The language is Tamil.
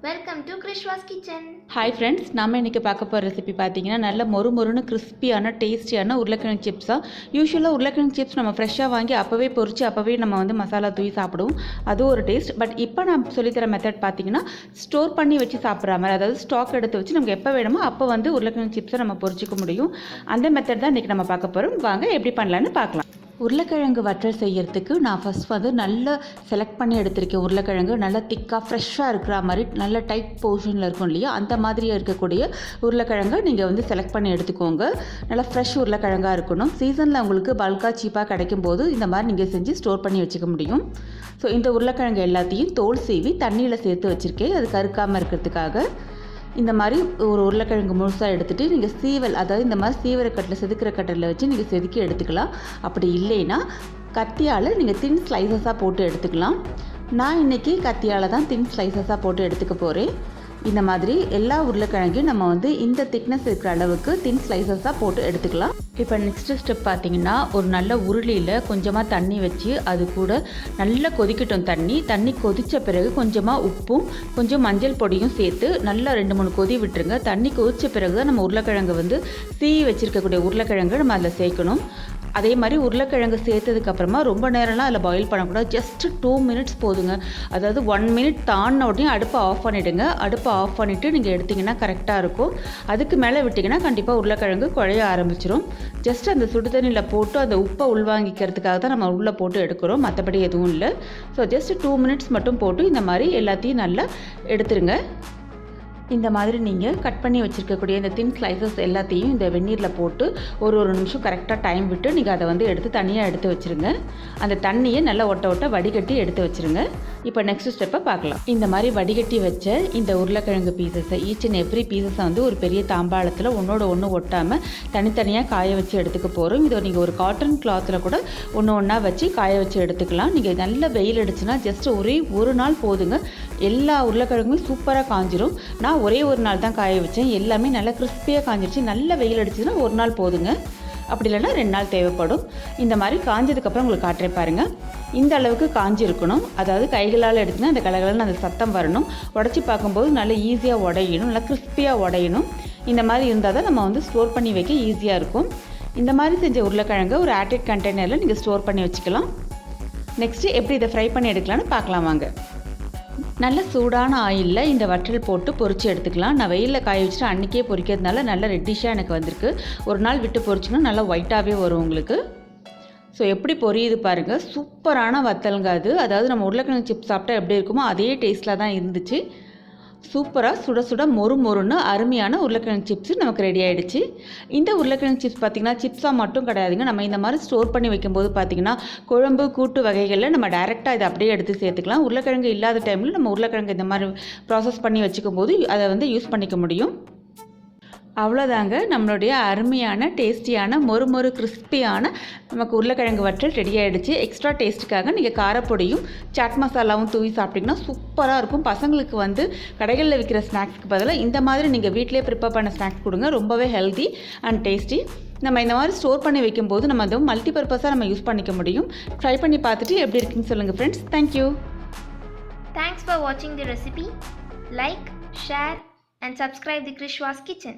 Welcome to KrishVasKitchen. Hi friends, நம்ம இன்றைக்கி பார்க்க போகிற ரெசிபி பார்த்தீங்கன்னா நல்ல மொறுன்னு கிறிஸ்பியான டேஸ்டியான உருளைக்கிழங்கு சிப்ஸ் தான். யூஸ்வலாக உருளைக்கிழங்கு சிப்ஸ் நம்ம ஃப்ரெஷ்ஷாக வாங்கி அப்போவே பொரிச்சு அப்போவே நம்ம வந்து மசாலா தூவி சாப்பிடுவோம். அது ஒரு டேஸ்ட். பட் இப்போ நான் சொல்லித்தர மெத்தட் பார்த்தீங்கன்னா ஸ்டோர் பண்ணி வச்சு சாப்பிட்ற மாதிரி, அதாவது ஸ்டாக் எடுத்து வச்சு நமக்கு எப்போ வேணுமோ அப்போ வந்து உருளைக்கிழங்கு சிப்ஸை நம்ம பொரிச்சிக்க முடியும். அந்த மெத்தட் தான் இன்றைக்கி நம்ம பார்க்க போகிறோம். வாங்க எப்படி பண்ணலான்னு பார்க்கலாம். உருளைக்கிழங்கு வற்றல் செய்யறதுக்கு நான் ஃபஸ்ட் வந்து நல்லா செலக்ட் பண்ணி எடுத்திருக்கேன். உருளைக்கிழங்கு நல்லா திக்காக ஃப்ரெஷ்ஷாக இருக்கிற மாதிரி நல்ல டைட் போர்ஷனில் இருக்கும் இல்லையா, அந்த மாதிரி இருக்கக்கூடிய உருளைக்கிழங்கை நீங்கள் வந்து செலக்ட் பண்ணி எடுத்துக்கோங்க. நல்லா ஃப்ரெஷ் உருளைக்கிழங்காக இருக்கணும். சீசனில் உங்களுக்கு பல்காக சீப்பாக கிடைக்கும் போது இந்த மாதிரி நீங்கள் செஞ்சு ஸ்டோர் பண்ணி வச்சுக்க முடியும். ஸோ இந்த உருளைக்கிழங்கு எல்லாத்தையும் தோல் சீவி தண்ணியில் சேர்த்து வச்சுருக்கேன், அது கருக்காமல் இருக்கிறதுக்காக. இந்த மாதிரி ஒரு உருளைக்கிழங்கு முழுசாக எடுத்துகிட்டு நீங்கள் சீவல், அதாவது இந்த மாதிரி சீவர கட்டில் செதுக்கிற கட்டில் வச்சு நீங்கள் செதுக்கி எடுத்துக்கலாம். அப்படி இல்லைன்னா கத்தியால் நீங்கள் தின் ஸ்லைசஸாக போட்டு எடுத்துக்கலாம். நான் இன்றைக்கி கத்தியால் தான் தின் ஸ்லைசஸாக போட்டு எடுத்துக்க போகிறேன். இந்த மாதிரி எல்லா உருளைக்கிழங்கையும் நம்ம வந்து இந்த திக்னஸ் இருக்கிற அளவுக்கு தின் ஸ்லைசஸாக போட்டு எடுத்துக்கலாம். இப்போ நெக்ஸ்ட்டு ஸ்டெப் பார்த்தீங்கன்னா, ஒரு நல்ல உருளியில் கொஞ்சமாக தண்ணி வச்சு அது கூட நல்லா கொதிக்கட்டும். தண்ணி கொதித்த பிறகு கொஞ்சமாக உப்பும் கொஞ்சம் மஞ்சள் பொடியும் சேர்த்து நல்லா 2-3 கொதி விட்டுருங்க. தண்ணி கொதித்த பிறகு தான் நம்ம உருளைக்கிழங்கு வந்து சீவி வச்சுருக்கக்கூடிய உருளைக்கிழங்கு நம்ம அதில் சேர்க்கணும். அதே மாதிரி உருளைக்கிழங்கு சேர்த்ததுக்கப்புறமா ரொம்ப நேரம்லாம் அதில் பாயில் பண்ணக்கூடாது. ஜஸ்ட்டு 2 மினிட்ஸ் போதுங்க. அதாவது 1 மினிட் தாண்டின உடனே அடுப்பை ஆஃப் பண்ணிவிடுங்க. அடுப்பை ஆஃப் பண்ணிவிட்டு நீங்கள் எடுத்திங்கன்னா கரெக்டாக இருக்கும். அதுக்கு மேலே விட்டிங்கன்னா கண்டிப்பாக உருளைக்கிழங்கு குழைய ஆரம்பிச்சிடும். ஜஸ்ட் அந்த சுடு தண்ணியில் போட்டு அந்த உப்பை உள்வாங்கிக்கிறதுக்காக தான் நம்ம உள்ளே போட்டு எடுக்கிறோம், மற்றபடி எதுவும் இல்லை. ஸோ ஜஸ்ட் 2 மினிட்ஸ் மட்டும் போட்டு இந்த மாதிரி எல்லாத்தையும் நல்லா எடுத்துருங்க. இந்த மாதிரி நீங்கள் கட் பண்ணி வச்சுருக்கக்கூடிய இந்த தின் ஸ்லைசஸ் எல்லாத்தையும் இந்த வெந்நீரில் போட்டு ஒரு நிமிஷம் கரெக்டாக டைம் விட்டு நீங்கள் அதை வந்து எடுத்து தனியாக எடுத்து வச்சுருங்க. அந்த தண்ணியை நல்லா ஒட்ட வடிகட்டி எடுத்து வச்சுருங்க. இப்போ நெக்ஸ்ட் ஸ்டெப்பை பார்க்கலாம். இந்த மாதிரி வடிகட்டி வச்ச இந்த உருளைக்கிழங்கு பீசஸை ஈச் அண்ட் எவ்ரி பீசஸை வந்து ஒரு பெரிய தாம்பாளத்தில் ஒன்று ஒட்டாமல் தனித்தனியாக காய வச்சு எடுத்துக்க போகிறோம். இதை நீங்கள் ஒரு காட்டன் கிளாத்தில் கூட ஒன்றா வச்சு காய வச்சு எடுத்துக்கலாம். நீங்கள் நல்ல வெயில் அடிச்சுன்னா ஜஸ்ட் ஒரு நாள் போதுங்க, எல்லா உருளைக்கிழங்குமே சூப்பராக காஞ்சிரும். நான் ஒரே ஒரு நாள் தான் காய வச்சேன். எல்லாமே நல்லா கிறிஸ்பியாக காஞ்சிருச்சு. நல்ல வெயில் அடிச்சதுன்னா ஒரு நாள் போதுங்க, அப்படி இல்லைன்னா 2 நாள் தேவைப்படும். இந்த மாதிரி காஞ்சதுக்கப்புறம் உங்களுக்கு காட்டுறேன் பாருங்கள். இந்த அளவுக்கு காஞ்சி இருக்கணும். அதாவது கைகளால் எடுத்துன்னா அந்த கலகலன்னு அந்த சத்தம் வரணும். உடச்சி பார்க்கும்போது நல்லா ஈஸியாக உடையணும், நல்லா கிறிஸ்பியாக உடையணும். இந்த மாதிரி இருந்தால் தான் நம்ம வந்து ஸ்டோர் பண்ணி வைக்க ஈஸியாக இருக்கும். இந்த மாதிரி செஞ்ச உருளைக்கிழங்கு ஒரு ஏர்டைட் கண்டெய்னரில் நீங்கள் ஸ்டோர் பண்ணி வச்சுக்கலாம். நெக்ஸ்ட்டு எப்படி இதை ஃப்ரை பண்ணி எடுக்கலான்னு பார்க்கலாம் வாங்க. நல்ல சூடான ஆயிலில் இந்த வற்றல் போட்டு பொரித்து எடுத்துக்கலாம். நான் வெயிலில் காய வச்சுட்டு அன்றைக்கே பொரிக்கிறதுனால நல்லா ரெட்டிஷாக எனக்கு வந்திருக்கு. ஒரு நாள் விட்டு பொரிச்சிங்கன்னா நல்லா ஒயிட்டாகவே வரும் உங்களுக்கு. ஸோ எப்படி பொரியுது பாருங்கள், சூப்பரான வத்தலுங்க அது. அதாவது நம்ம உருளைக்கிழங்கு சிப்ஸ் சாப்பிட்டா எப்படி இருக்குமோ அதே டேஸ்ட்டில் தான் இருந்துச்சு. சூப்பராக சுட சுட மொறுன்னு அருமையான உருளைக்கிழங்கு சிப்ஸ் நமக்கு ரெடி ஆகிடுச்சு. இந்த உருளைக்கிழங்கு சிப்ஸ் பார்த்திங்கன்னா சிப்ஸாக மட்டும் கிடையாதுங்க. நம்ம இந்த மாதிரி ஸ்டோர் பண்ணி வைக்கும்போது பார்த்திங்கன்னா குழம்பு கூட்டு வகைகளில் நம்ம டைரெக்டாக இதை அப்படியே எடுத்து சேர்த்துக்கலாம். உருளைக்கிழங்கு இல்லாத டைமில் நம்ம உருளைக்கிழங்கு இந்த மாதிரி ப்ராசஸ் பண்ணி வச்சுக்கும் போது அதை வந்து யூஸ் பண்ணிக்க முடியும். அவ்வளோதாங்க, நம்மளுடைய அருமையான டேஸ்டியான மொறு கிறிஸ்பியான நமக்கு உருளைக்கிழங்கு வற்றல் ரெடி ஆகிடுச்சு. எக்ஸ்ட்ரா டேஸ்ட்டுக்காக நீங்கள் காரப்பொடியும் சாட் மசாலாவும் தூவி சாப்பிட்டிங்கன்னா சூப்பராக இருக்கும். பசங்களுக்கு வந்து கடைகளில் விற்கிற ஸ்நாக்ஸ்க்கு பதிலாக இந்த மாதிரி நீங்கள் வீட்டிலே ப்ரிப்பேர் பண்ண ஸ்நாக்ஸ் கொடுங்க. ரொம்பவே ஹெல்த்தி அண்ட் டேஸ்டி. நம்ம இந்த மாதிரி ஸ்டோர் பண்ணி வைக்கும்போது நம்ம அதை மல்டி பர்பஸாக நம்ம யூஸ் பண்ணிக்க முடியும். ட்ரை பண்ணி பார்த்துட்டு எப்படி இருக்குன்னு சொல்லுங்கள் friends. Thank you. Thanks for watching the recipe. Like, share and subscribe the KrishVas Kitchen.